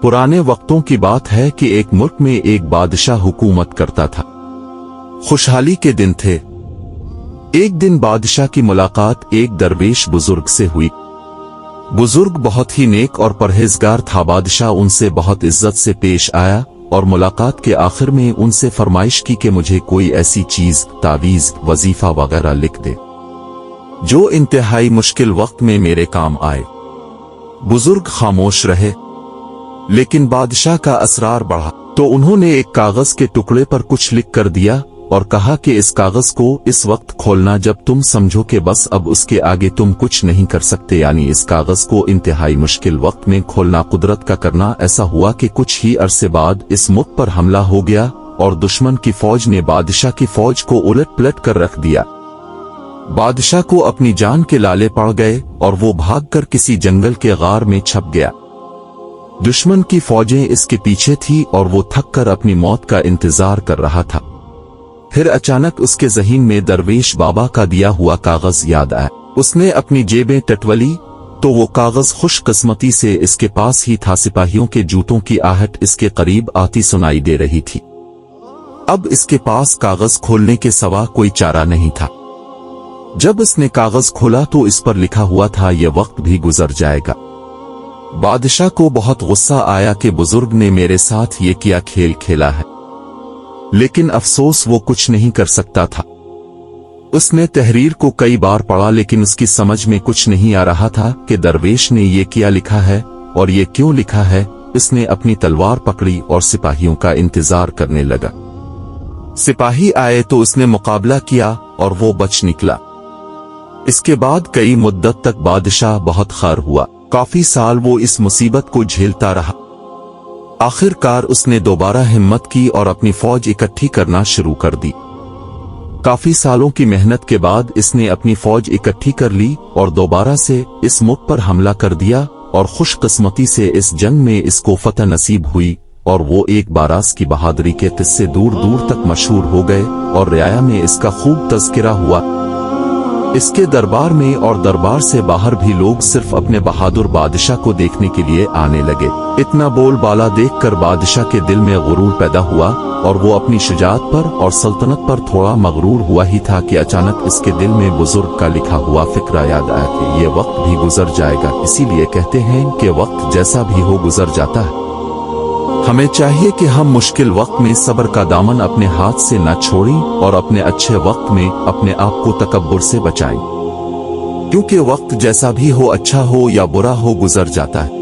पुराने वक्तों की बात है कि एक मुल्क में एक बादशाह हुकूमत करता था। खुशहाली के दिन थे। एक दिन बादशाह की मुलाकात एक दरवेश बुजुर्ग से हुई। बुजुर्ग बहुत ही नेक और परहेजगार था। बादशाह उनसे बहुत इज्जत से पेश आया और मुलाकात के आखिर में उनसे फरमाइश की कि मुझे कोई ऐसी चीज, तावीज, वजीफा वगैरह लिख दे जो इंतहाई मुश्किल वक्त में मेरे काम आए। बुजुर्ग खामोश रहे, लेकिन बादशाह का असरार बढ़ा तो उन्होंने एक कागज के टुकड़े पर कुछ लिख कर दिया और कहा कि इस कागज को इस वक्त खोलना जब तुम समझो कि बस अब उसके आगे तुम कुछ नहीं कर सकते। यानी इस कागज को इंतहाई मुश्किल वक्त में खोलना कुदरत का करना। ऐसा हुआ कि कुछ ही अरसे बाद इस मुल्क पर हमला हो गया और दुश्मन की फौज ने बादशाह की फौज को उलट पलट कर रख दिया। बादशाह को अपनी जान के लाले पड़ गए और वो भागकर किसी जंगल के गार में छप गया। दुश्मन की फौजें इसके पीछे थी और वो थक कर अपनी मौत का इंतजार कर रहा था। फिर अचानक उसके ज़हीन में दरवेश बाबा का दिया हुआ कागज याद आया। उसने अपनी जेबें टटवली तो वो कागज खुशकिस्मती से इसके पास ही था। सिपाहियों के जूतों की आहट इसके करीब आती सुनाई दे रही थी। अब इसके पास कागज खोलने के सिवा कोई चारा नहीं था। जब इसने कागज खोला तो इस पर लिखा हुआ था, ये वक्त भी गुजर जाएगा। बादशाह को बहुत गुस्सा आया कि बुजुर्ग ने मेरे साथ ये क्या खेल खेला है, लेकिन अफसोस वो कुछ नहीं कर सकता था। उसने तहरीर को कई बार पढ़ा लेकिन उसकी समझ में कुछ नहीं आ रहा था कि दरवेश ने ये क्या लिखा है और ये क्यों लिखा है। इसने अपनी तलवार पकड़ी और सिपाहियों का इंतजार करने लगा। सिपाही आए तो उसने मुकाबला किया और वो बच निकला। इसके बाद कई मुद्दत तक बादशाह बहुत खार हुआ। काफी साल वो इस मुसीबत को झेलता रहा। आखिरकार उसने दोबारा हिम्मत की और अपनी फौज इकट्ठी करना शुरू कर दी। काफी सालों की मेहनत के बाद इसने अपनी फौज इकट्ठी कर ली और दोबारा से इस मुल्क पर हमला कर दिया और खुशकिस्मती से इस जंग में इसको फतह नसीब हुई और वो एक बारास की बहादुरी के किस्से दूर दूर तक मशहूर हो गए और रियाया में इसका खूब तज़किरा हुआ। इसके दरबार में और दरबार से बाहर भी लोग सिर्फ अपने बहादुर बादशाह को देखने के लिए आने लगे। इतना बोलबाला देखकर बादशाह के दिल में गुरूर पैदा हुआ और वो अपनी शुजाअत पर और सल्तनत पर थोड़ा मगरूर हुआ ही था कि अचानक इसके दिल में बुजुर्ग का लिखा हुआ फिक्रा याद आया कि ये वक्त भी गुजर जाएगा। इसीलिए कहते हैं कि वक्त जैसा भी हो गुजर जाता है। हमें चाहिए कि हम मुश्किल वक्त में सब्र का दामन अपने हाथ से न छोड़ें और अपने अच्छे वक्त में अपने आप को तकब्बुर से बचाएं, क्योंकि वक्त जैसा भी हो, अच्छा हो या बुरा हो, गुजर जाता है।